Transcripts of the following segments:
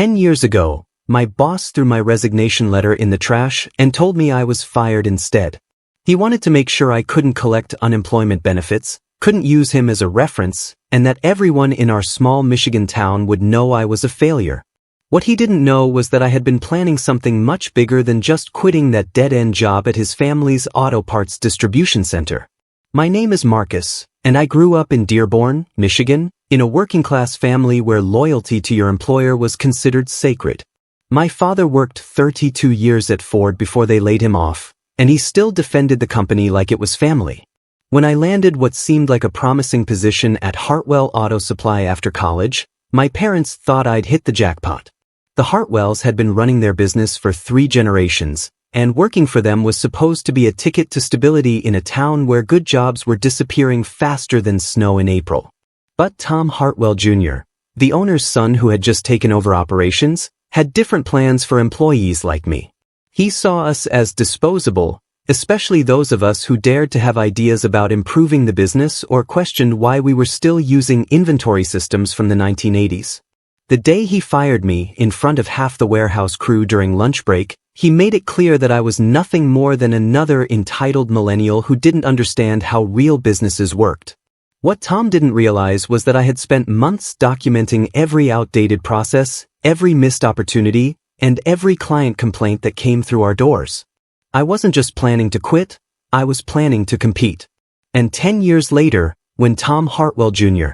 10 years ago, my boss threw my resignation letter in the trash and told me I was fired instead. He wanted to make sure I couldn't collect unemployment benefits, couldn't use him as a reference, and that everyone in our small Michigan town would know I was a failure. What he didn't know was that I had been planning something much bigger than just quitting that dead-end job at his family's auto parts distribution center. My name is Marcus, and I grew up in Dearborn, Michigan, in a working-class family where loyalty to your employer was considered sacred. My father worked 32 years at Ford before they laid him off, and he still defended the company like it was family. When I landed what seemed like a promising position at Hartwell Auto Supply after college, my parents thought I'd hit the jackpot. The Hartwells had been running their business for 3 generations, and working for them was supposed to be a ticket to stability in a town where good jobs were disappearing faster than snow in April. But Tom Hartwell Jr., the owner's son who had just taken over operations, had different plans for employees like me. He saw us as disposable, especially those of us who dared to have ideas about improving the business or questioned why we were still using inventory systems from the 1980s. The day he fired me in front of half the warehouse crew during lunch break, he made it clear that I was nothing more than another entitled millennial who didn't understand how real businesses worked. What Tom didn't realize was that I had spent months documenting every outdated process, every missed opportunity, and every client complaint that came through our doors. I wasn't just planning to quit, I was planning to compete. And 10 years later, when Tom Hartwell Jr.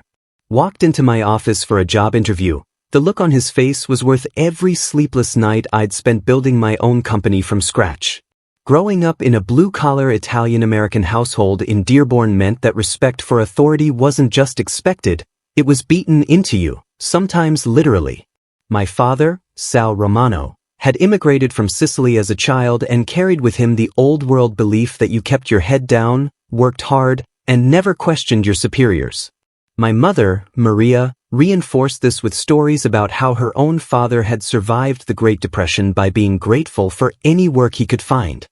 walked into my office for a job interview, the look on his face was worth every sleepless night I'd spent building my own company from scratch. Growing up in a blue-collar Italian-American household in Dearborn meant that respect for authority wasn't just expected, it was beaten into you, sometimes literally. My father, Sal Romano, had immigrated from Sicily as a child and carried with him the old-world belief that you kept your head down, worked hard, and never questioned your superiors. My mother, Maria, reinforced this with stories about how her own father had survived the Great Depression by being grateful for any work he could find.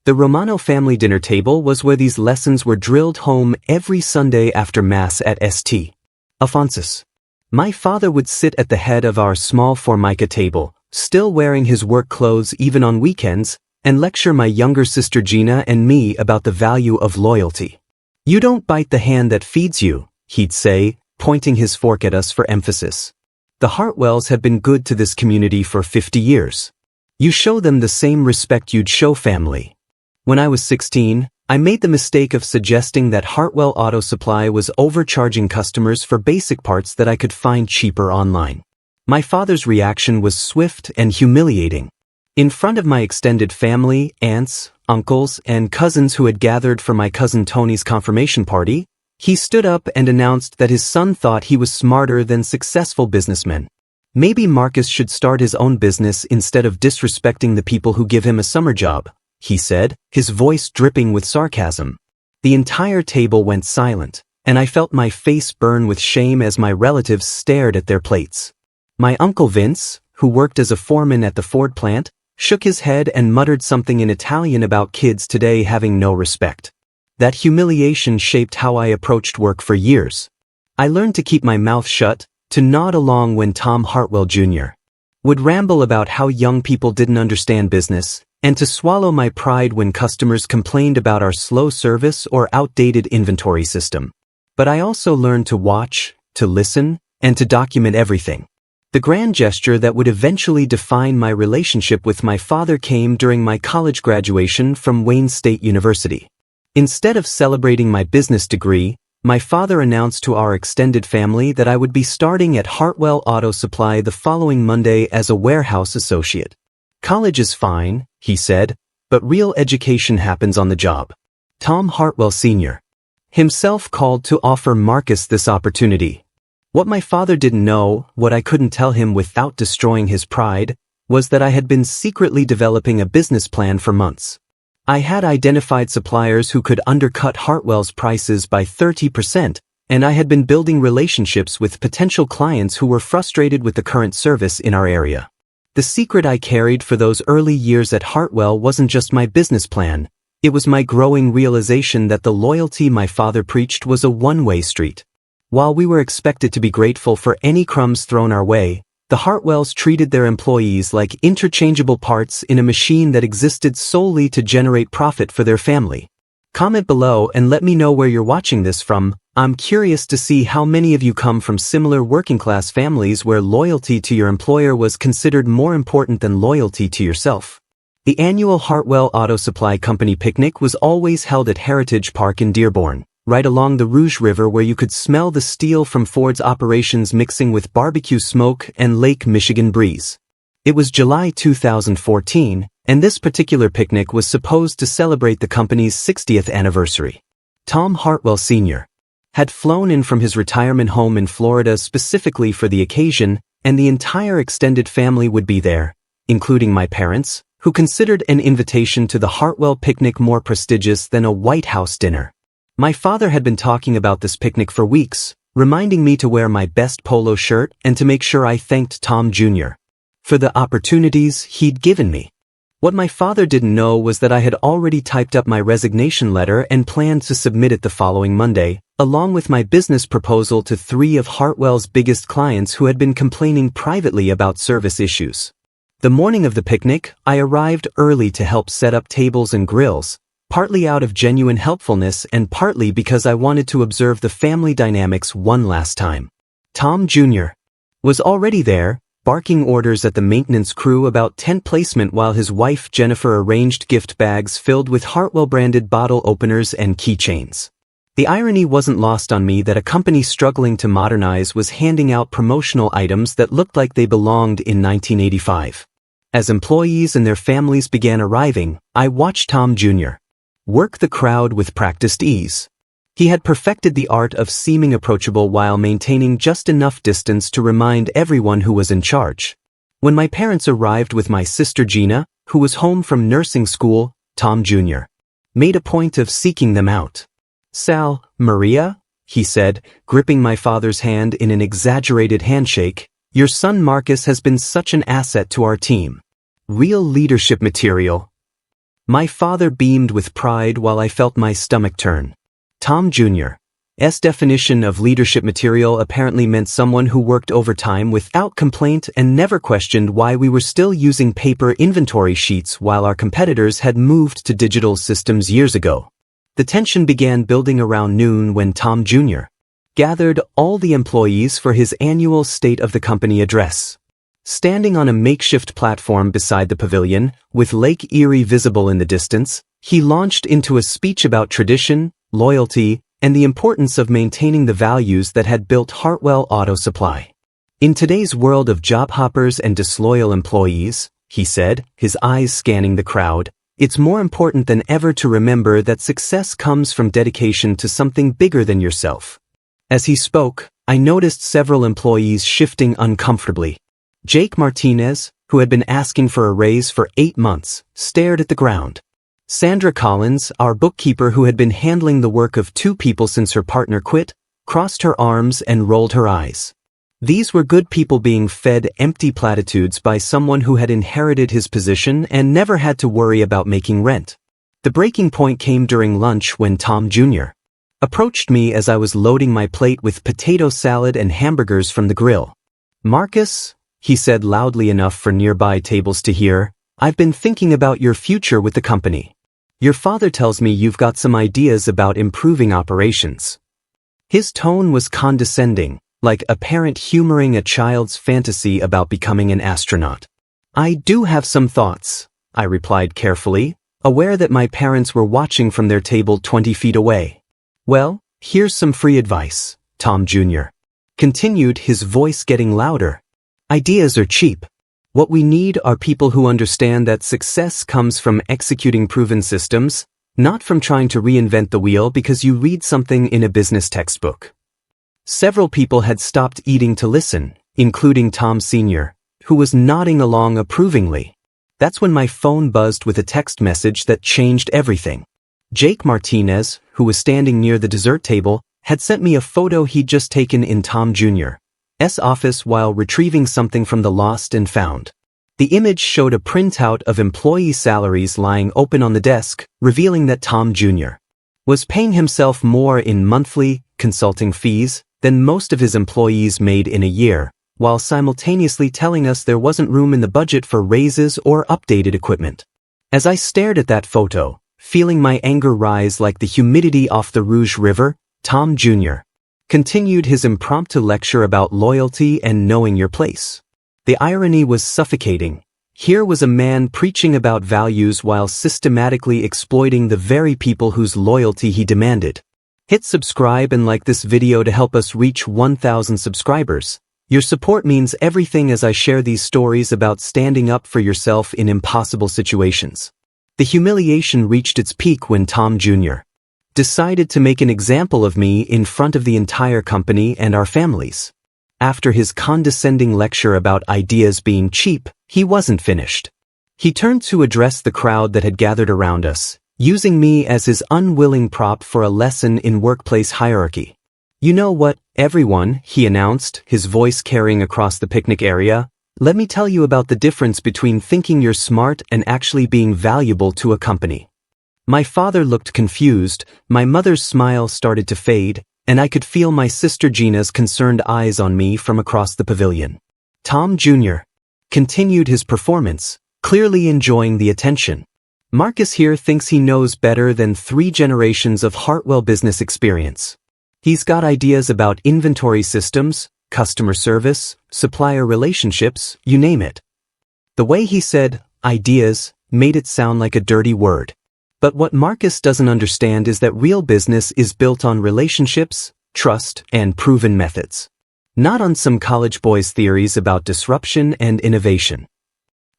The Romano family dinner table was where these lessons were drilled home every Sunday after Mass at St. Alphonsus. My father would sit at the head of our small formica table, still wearing his work clothes even on weekends, and lecture my younger sister Gina and me about the value of loyalty. "You don't bite the hand that feeds you," he'd say, pointing his fork at us for emphasis. The Hartwells have been good to this community for 50 years. You show them the same respect you'd show family. When I was 16, I made the mistake of suggesting that Hartwell Auto Supply was overcharging customers for basic parts that I could find cheaper online. My father's reaction was swift and humiliating. In front of my extended family, aunts, uncles, and cousins who had gathered for my cousin Tony's confirmation party, he stood up and announced that his son thought he was smarter than successful businessmen. Maybe Marcus should start his own business instead of disrespecting the people who give him a summer job, he said, his voice dripping with sarcasm. The entire table went silent, and I felt my face burn with shame as my relatives stared at their plates. My Uncle Vince, who worked as a foreman at the Ford plant, shook his head and muttered something in Italian about kids today having no respect. That humiliation shaped how I approached work for years. I learned to keep my mouth shut, to nod along when Tom Hartwell Jr. would ramble about how young people didn't understand business, and to swallow my pride when customers complained about our slow service or outdated inventory system. But I also learned to watch, to listen, and to document everything. The grand gesture that would eventually define my relationship with my father came during my college graduation from Wayne State University. Instead of celebrating my business degree, my father announced to our extended family that I would be starting at Hartwell Auto Supply the following Monday as a warehouse associate. "College is fine," he said, "but real education happens on the job." Tom Hartwell Sr. himself called to offer Marcus this opportunity. What my father didn't know, what I couldn't tell him without destroying his pride, was that I had been secretly developing a business plan for months. I had identified suppliers who could undercut Hartwell's prices by 30%, and I had been building relationships with potential clients who were frustrated with the current service in our area. The secret I carried for those early years at Hartwell wasn't just my business plan, it was my growing realization that the loyalty my father preached was a one-way street. While we were expected to be grateful for any crumbs thrown our way, The Hartwells treated their employees like interchangeable parts in a machine that existed solely to generate profit for their family. Comment below and let me know where you're watching this from. I'm curious to see how many of you come from similar working-class families where loyalty to your employer was considered more important than loyalty to yourself. The annual Hartwell Auto Supply Company picnic was always held at Heritage Park in Dearborn, right along the Rouge River, where you could smell the steel from Ford's operations mixing with barbecue smoke and Lake Michigan breeze. It was July 2014, and this particular picnic was supposed to celebrate the company's 60th anniversary. Tom Hartwell Sr. had flown in from his retirement home in Florida specifically for the occasion, and the entire extended family would be there, including my parents, who considered an invitation to the Hartwell picnic more prestigious than a White House dinner. My father had been talking about this picnic for weeks, reminding me to wear my best polo shirt and to make sure I thanked Tom Jr. for the opportunities he'd given me. What my father didn't know was that I had already typed up my resignation letter and planned to submit it the following Monday, along with my business proposal to 3 of Hartwell's biggest clients who had been complaining privately about service issues. The morning of the picnic, I arrived early to help set up tables and grills, partly out of genuine helpfulness and partly because I wanted to observe the family dynamics one last time. Tom Jr. was already there, barking orders at the maintenance crew about tent placement while his wife Jennifer arranged gift bags filled with Hartwell-branded bottle openers and keychains. The irony wasn't lost on me that a company struggling to modernize was handing out promotional items that looked like they belonged in 1985. As employees and their families began arriving, I watched Tom Jr. work the crowd with practiced ease. He had perfected the art of seeming approachable while maintaining just enough distance to remind everyone who was in charge. When my parents arrived with my sister Gina, who was home from nursing school, Tom Jr. made a point of seeking them out. "Sal, Maria," he said, gripping my father's hand in an exaggerated handshake, "your son Marcus has been such an asset to our team. Real leadership material." My father beamed with pride while I felt my stomach turn. Tom Jr.'s definition of leadership material apparently meant someone who worked overtime without complaint and never questioned why we were still using paper inventory sheets while our competitors had moved to digital systems years ago. The tension began building around noon when Tom Jr. gathered all the employees for his annual State of the Company address. Standing on a makeshift platform beside the pavilion, with Lake Erie visible in the distance, he launched into a speech about tradition, loyalty, and the importance of maintaining the values that had built Hartwell Auto Supply. "In today's world of job hoppers and disloyal employees," he said, his eyes scanning the crowd, "it's more important than ever to remember that success comes from dedication to something bigger than yourself." As he spoke, I noticed several employees shifting uncomfortably. Jake Martinez, who had been asking for a raise for 8 months, stared at the ground. Sandra Collins, our bookkeeper who had been handling the work of 2 people since her partner quit, crossed her arms and rolled her eyes. These were good people being fed empty platitudes by someone who had inherited his position and never had to worry about making rent. The breaking point came during lunch when Tom Jr. approached me as I was loading my plate with potato salad and hamburgers from the grill. "Marcus," he said loudly enough for nearby tables to hear, "I've been thinking about your future with the company. Your father tells me you've got some ideas about improving operations." His tone was condescending, like a parent humoring a child's fantasy about becoming an astronaut. "I do have some thoughts," I replied carefully, aware that my parents were watching from their table 20 feet away. "Well, here's some free advice," Tom Jr. continued, his voice getting louder. "Ideas are cheap. What we need are people who understand that success comes from executing proven systems, not from trying to reinvent the wheel because you read something in a business textbook." Several people had stopped eating to listen, including Tom Sr., who was nodding along approvingly. That's when my phone buzzed with a text message that changed everything. Jake Martinez, who was standing near the dessert table, had sent me a photo he'd just taken in Tom Jr.'s office while retrieving something from the lost and found. The image showed a printout of employee salaries lying open on the desk, revealing that Tom Jr. was paying himself more in monthly consulting fees than most of his employees made in a year, while simultaneously telling us there wasn't room in the budget for raises or updated equipment. As I stared at that photo, feeling my anger rise like the humidity off the Rouge River, Tom Jr. continued his impromptu lecture about loyalty and knowing your place. The irony was suffocating. Here was a man preaching about values while systematically exploiting the very people whose loyalty he demanded. Hit subscribe and like this video to help us reach 1,000 subscribers. Your support means everything as I share these stories about standing up for yourself in impossible situations. The humiliation reached its peak when Tom Jr. decided to make an example of me in front of the entire company and our families. After his condescending lecture about ideas being cheap, he wasn't finished. He turned to address the crowd that had gathered around us, using me as his unwilling prop for a lesson in workplace hierarchy. "You know what, everyone," he announced, his voice carrying across the picnic area, "let me tell you about the difference between thinking you're smart and actually being valuable to a company." My father looked confused, my mother's smile started to fade, and I could feel my sister Gina's concerned eyes on me from across the pavilion. Tom Jr. continued his performance, clearly enjoying the attention. "Marcus here thinks he knows better than 3 generations of Hartwell business experience. He's got ideas about inventory systems, customer service, supplier relationships, you name it." The way he said ideas made it sound like a dirty word. But what Marcus doesn't understand is that real business is built on relationships, trust, and proven methods. Not on some college boys' theories about disruption and innovation.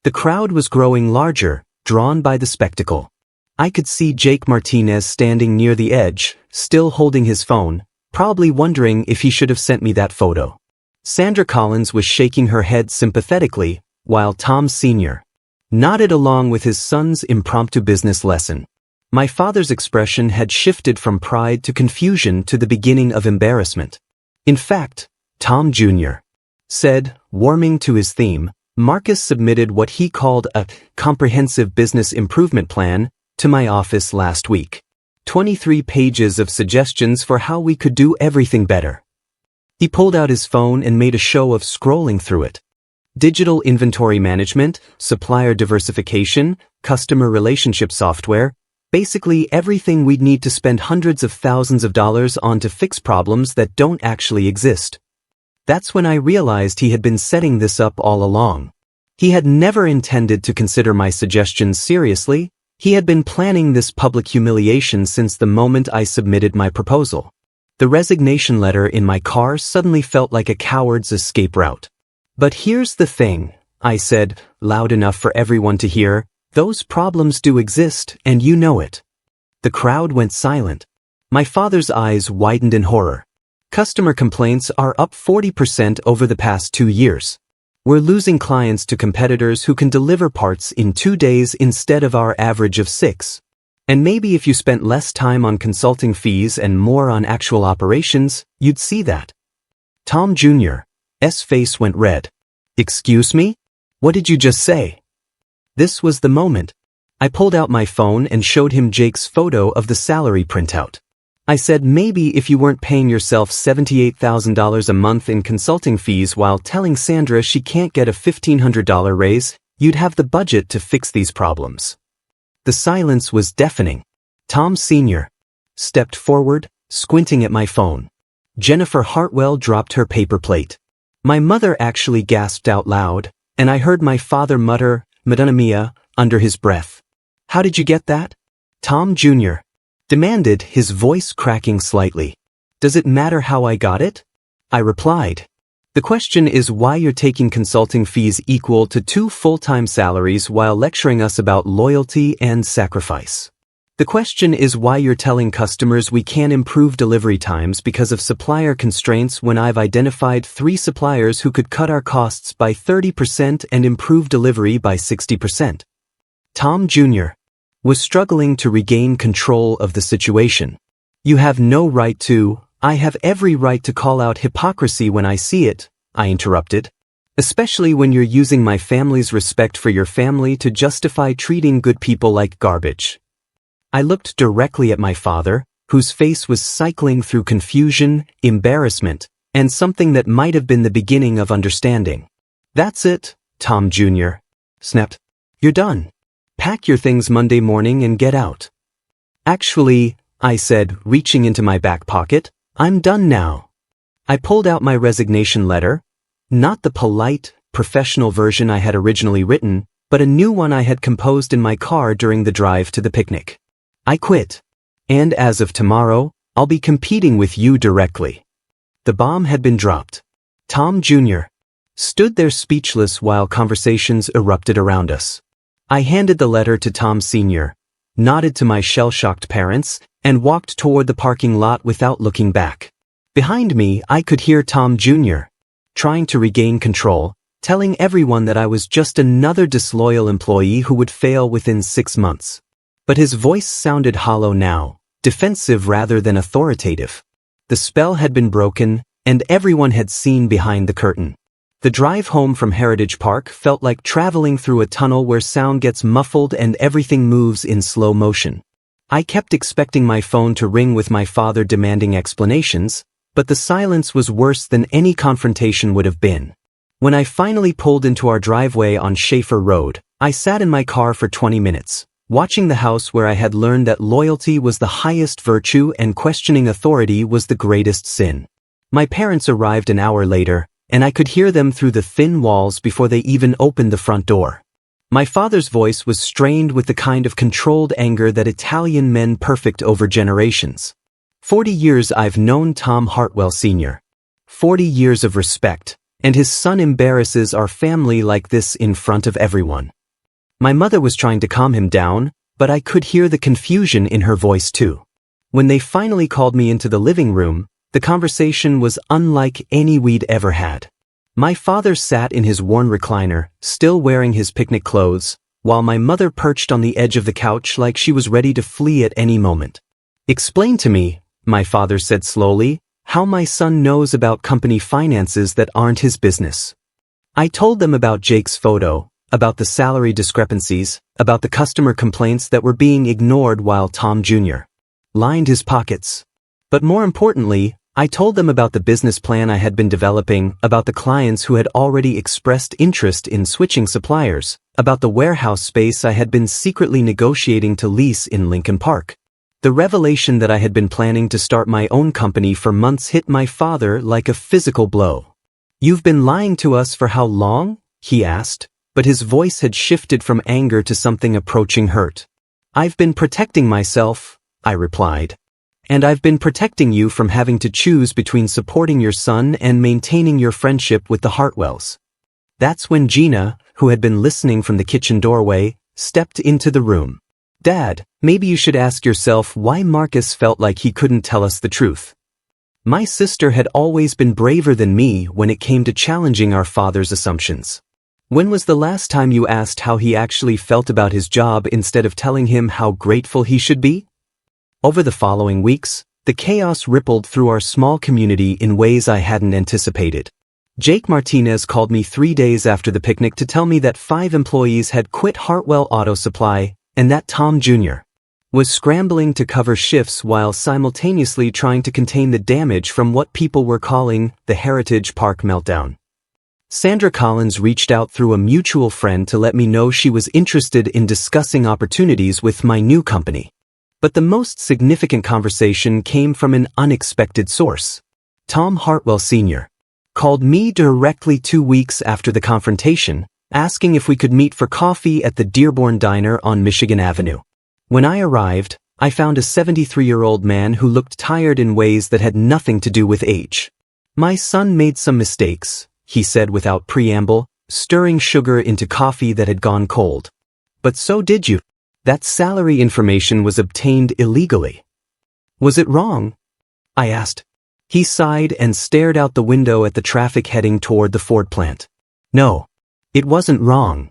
The crowd was growing larger, drawn by the spectacle. I could see Jake Martinez standing near the edge, still holding his phone, probably wondering if he should have sent me that photo. Sandra Collins was shaking her head sympathetically, while Tom Sr. nodded along with his son's impromptu business lesson. My father's expression had shifted from pride to confusion to the beginning of embarrassment. In fact, Tom Jr. said, warming to his theme, Marcus submitted what he called a comprehensive business improvement plan to my office last week. 23 pages of suggestions for how we could do everything better. He pulled out his phone and made a show of scrolling through it. Digital inventory management, supplier diversification, customer relationship software, basically everything we'd need to spend hundreds of thousands of dollars on to fix problems that don't actually exist. That's when I realized he had been setting this up all along. He had never intended to consider my suggestions seriously. He had been planning this public humiliation since the moment I submitted my proposal. The resignation letter in my car suddenly felt like a coward's escape route. "But here's the thing," I said, loud enough for everyone to hear, "those problems do exist, and you know it." The crowd went silent. My father's eyes widened in horror. "Customer complaints are up 40% over the past 2 years. We're losing clients to competitors who can deliver parts in 2 days instead of our average of 6. And maybe if you spent less time on consulting fees and more on actual operations, you'd see that." Tom Jr.'s face went red. "Excuse me? What did you just say?" This was the moment. I pulled out my phone and showed him Jake's photo of the salary printout. I said maybe if you weren't paying yourself $78,000 a month in consulting fees while telling Sandra she can't get a $1,500 raise, you'd have the budget to fix these problems. The silence was deafening. Tom Sr. stepped forward, squinting at my phone. Jennifer Hartwell dropped her paper plate. My mother actually gasped out loud, and I heard my father mutter, "Madonna mia," under his breath. "How did you get that?" Tom Jr. demanded, his voice cracking slightly. "Does it matter how I got it?" I replied. "The question is why you're taking consulting fees equal to 2 full-time salaries while lecturing us about loyalty and sacrifice. The question is why you're telling customers we can't improve delivery times because of supplier constraints when I've identified 3 suppliers who could cut our costs by 30% and improve delivery by 60%. Tom Jr. was struggling to regain control of the situation. "You have no right to, I have every right to call out hypocrisy when I see it," I interrupted. "Especially when you're using my family's respect for your family to justify treating good people like garbage." I looked directly at my father, whose face was cycling through confusion, embarrassment, and something that might have been the beginning of understanding. "That's it, Tom Jr. snapped. "You're done. Pack your things Monday morning and get out." "Actually," I said, reaching into my back pocket, "I'm done now." I pulled out my resignation letter, not the polite, professional version I had originally written, but a new one I had composed in my car during the drive to the picnic. "I quit. And as of tomorrow, I'll be competing with you directly." The bomb had been dropped. Tom Jr. stood there speechless while conversations erupted around us. I handed the letter to Tom Sr., nodded to my shell-shocked parents, and walked toward the parking lot without looking back. Behind me, I could hear Tom Jr. trying to regain control, telling everyone that I was just another disloyal employee who would fail within 6 months. But his voice sounded hollow now, defensive rather than authoritative. The spell had been broken, and everyone had seen behind the curtain. The drive home from Heritage Park felt like traveling through a tunnel where sound gets muffled and everything moves in slow motion. I kept expecting my phone to ring with my father demanding explanations, but the silence was worse than any confrontation would have been. When I finally pulled into our driveway on Schaefer Road, I sat in my car for 20 minutes, watching the house where I had learned that loyalty was the highest virtue and questioning authority was the greatest sin. My parents arrived an hour later, and I could hear them through the thin walls before they even opened the front door. My father's voice was strained with the kind of controlled anger that Italian men perfect over generations. 40 years I've known Tom Hartwell Sr. 40 years of respect, and his son embarrasses our family like this in front of everyone. My mother was trying to calm him down, but I could hear the confusion in her voice too. When they finally called me into the living room, the conversation was unlike any we'd ever had. My father sat in his worn recliner, still wearing his picnic clothes, while my mother perched on the edge of the couch like she was ready to flee at any moment. "Explain to me," my father said slowly, "how my son knows about company finances that aren't his business." I told them about Jake's photo, about the salary discrepancies, about the customer complaints that were being ignored while Tom Jr. lined his pockets. But more importantly, I told them about the business plan I had been developing, about the clients who had already expressed interest in switching suppliers, about the warehouse space I had been secretly negotiating to lease in Lincoln Park. The revelation that I had been planning to start my own company for months hit my father like a physical blow. "You've been lying to us for how long?" he asked, but his voice had shifted from anger to something approaching hurt. "I've been protecting myself," I replied. "And I've been protecting you from having to choose between supporting your son and maintaining your friendship with the Hartwells." That's when Gina, who had been listening from the kitchen doorway, stepped into the room. "Dad, maybe you should ask yourself why Marcus felt like he couldn't tell us the truth." My sister had always been braver than me when it came to challenging our father's assumptions. "When was the last time you asked how he actually felt about his job instead of telling him how grateful he should be?" Over the following weeks, the chaos rippled through our small community in ways I hadn't anticipated. Jake Martinez called me 3 days after the picnic to tell me that 5 employees had quit Hartwell Auto Supply, and that Tom Jr. was scrambling to cover shifts while simultaneously trying to contain the damage from what people were calling the Heritage Park meltdown. Sandra Collins reached out through a mutual friend to let me know she was interested in discussing opportunities with my new company. But the most significant conversation came from an unexpected source. Tom Hartwell Sr. called me directly 2 weeks after the confrontation, asking if we could meet for coffee at the Dearborn Diner on Michigan Avenue. When I arrived, I found a 73-year-old man who looked tired in ways that had nothing to do with age. "My son made some mistakes," he said without preamble, stirring sugar into coffee that had gone cold. "But so did you. That salary information was obtained illegally." "Was it wrong?" I asked. He sighed and stared out the window at the traffic heading toward the Ford plant. "No, it wasn't wrong."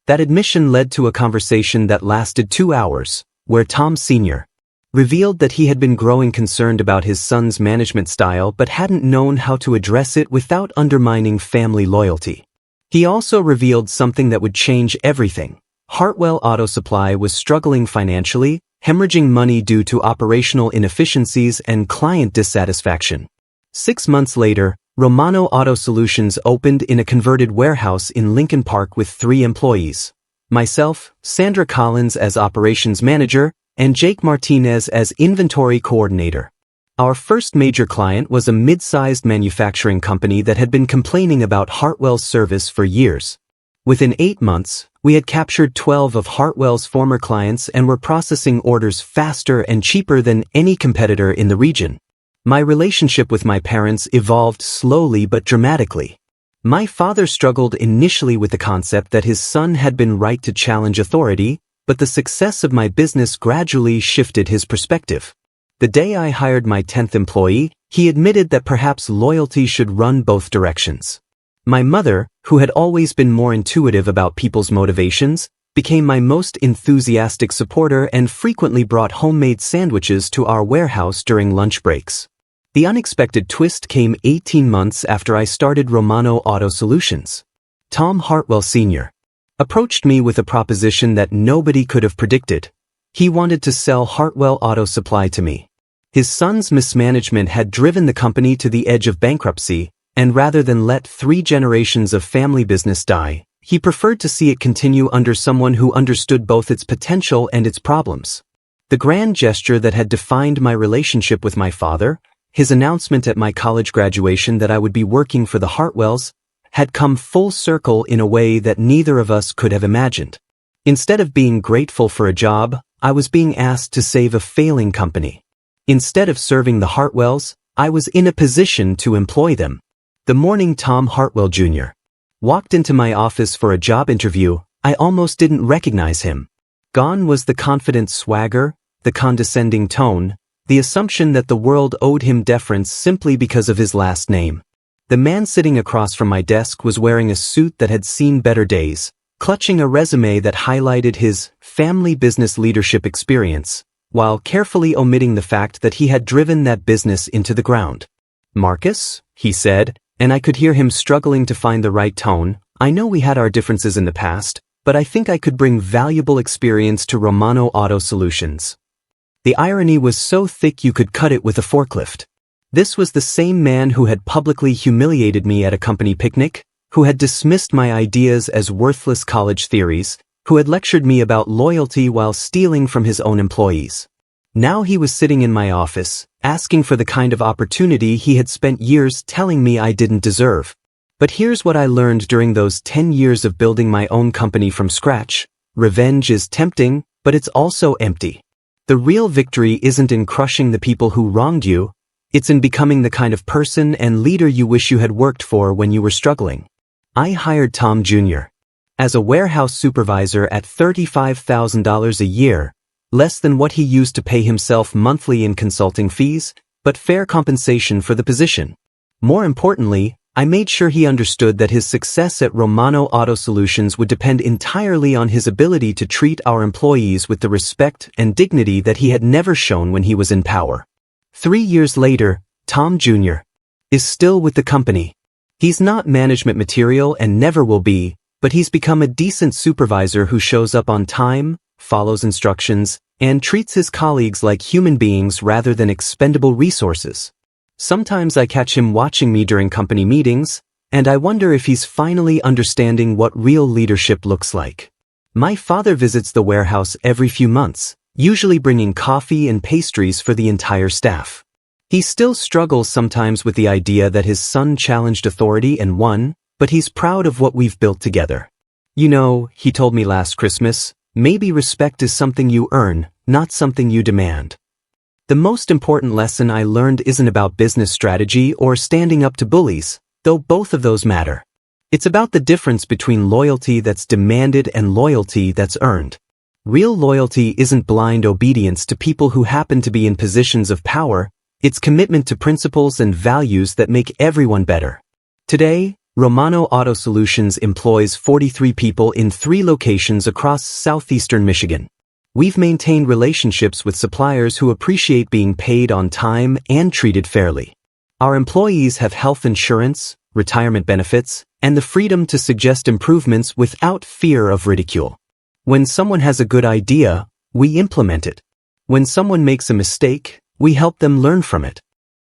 That admission led to a conversation that lasted 2 hours, where Tom Sr. revealed that he had been growing concerned about his son's management style but hadn't known how to address it without undermining family loyalty. He also revealed something that would change everything. Hartwell Auto Supply was struggling financially, hemorrhaging money due to operational inefficiencies and client dissatisfaction. 6 months later, Romano Auto Solutions opened in a converted warehouse in Lincoln Park with 3 employees. Myself, Sandra Collins as operations manager, and Jake Martinez as inventory coordinator. Our first major client was a mid-sized manufacturing company that had been complaining about Hartwell's service for years. Within 8 months, we had captured 12 of Hartwell's former clients and were processing orders faster and cheaper than any competitor in the region. My relationship with my parents evolved slowly but dramatically. My father struggled initially with the concept that his son had been right to challenge authority, but the success of my business gradually shifted his perspective. The day I hired my 10th employee, he admitted that perhaps loyalty should run both directions. My mother, who had always been more intuitive about people's motivations, became my most enthusiastic supporter and frequently brought homemade sandwiches to our warehouse during lunch breaks. The unexpected twist came 18 months after I started Romano Auto Solutions. Tom Hartwell Sr. approached me with a proposition that nobody could have predicted. He wanted to sell Hartwell Auto Supply to me. His son's mismanagement had driven the company to the edge of bankruptcy, and rather than let 3 generations of family business die, he preferred to see it continue under someone who understood both its potential and its problems. The grand gesture that had defined my relationship with my father, his announcement at my college graduation that I would be working for the Hartwells, had come full circle in a way that neither of us could have imagined. Instead of being grateful for a job, I was being asked to save a failing company. Instead of serving the Hartwells, I was in a position to employ them. The morning Tom Hartwell Jr. walked into my office for a job interview, I almost didn't recognize him. Gone was the confident swagger, the condescending tone, the assumption that the world owed him deference simply because of his last name. The man sitting across from my desk was wearing a suit that had seen better days, clutching a resume that highlighted his family business leadership experience, while carefully omitting the fact that he had driven that business into the ground. "Marcus," he said, and I could hear him struggling to find the right tone, "I know we had our differences in the past, but I think I could bring valuable experience to Romano Auto Solutions." The irony was so thick you could cut it with a forklift. This was the same man who had publicly humiliated me at a company picnic, who had dismissed my ideas as worthless college theories, who had lectured me about loyalty while stealing from his own employees. Now he was sitting in my office, asking for the kind of opportunity he had spent years telling me I didn't deserve. But here's what I learned during those 10 years of building my own company from scratch: revenge is tempting, but it's also empty. The real victory isn't in crushing the people who wronged you, it's in becoming the kind of person and leader you wish you had worked for when you were struggling. I hired Tom Jr. as a warehouse supervisor at $35,000 a year, less than what he used to pay himself monthly in consulting fees, but fair compensation for the position. More importantly, I made sure he understood that his success at Romano Auto Solutions would depend entirely on his ability to treat our employees with the respect and dignity that he had never shown when he was in power. 3 years later, Tom Jr. is still with the company. He's not management material and never will be, but he's become a decent supervisor who shows up on time, follows instructions, and treats his colleagues like human beings rather than expendable resources. Sometimes I catch him watching me during company meetings, and I wonder if he's finally understanding what real leadership looks like. My father visits the warehouse every few months, usually bringing coffee and pastries for the entire staff. He still struggles sometimes with the idea that his son challenged authority and won, but he's proud of what we've built together. "You know," he told me last Christmas, "maybe respect is something you earn, not something you demand." The most important lesson I learned isn't about business strategy or standing up to bullies, though both of those matter. It's about the difference between loyalty that's demanded and loyalty that's earned. Real loyalty isn't blind obedience to people who happen to be in positions of power, it's commitment to principles and values that make everyone better. Today, Romano Auto Solutions employs 43 people in 3 locations across southeastern Michigan. We've maintained relationships with suppliers who appreciate being paid on time and treated fairly. Our employees have health insurance, retirement benefits, and the freedom to suggest improvements without fear of ridicule. When someone has a good idea, we implement it. When someone makes a mistake, we help them learn from it.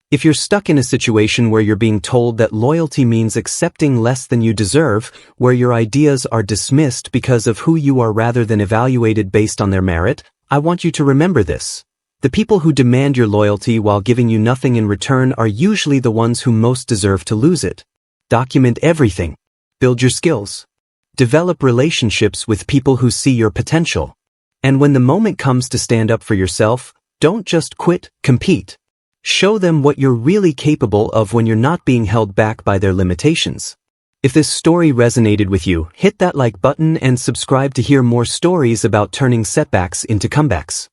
If you're stuck in a situation where you're being told that loyalty means accepting less than you deserve, where your ideas are dismissed because of who you are rather than evaluated based on their merit, I want you to remember this. The people who demand your loyalty while giving you nothing in return are usually the ones who most deserve to lose it. Document everything. Build your skills. Develop relationships with people who see your potential. And when the moment comes to stand up for yourself, don't just quit, compete. Show them what you're really capable of when you're not being held back by their limitations. If this story resonated with you, hit that like button and subscribe to hear more stories about turning setbacks into comebacks.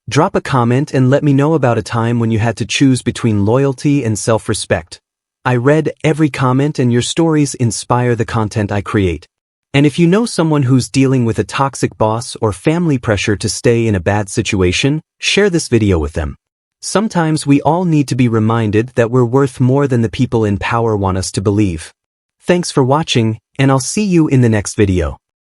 Drop a comment and let me know about a time when you had to choose between loyalty and self-respect. I read every comment and your stories inspire the content I create. And if you know someone who's dealing with a toxic boss or family pressure to stay in a bad situation, share this video with them. Sometimes we all need to be reminded that we're worth more than the people in power want us to believe. Thanks for watching, and I'll see you in the next video.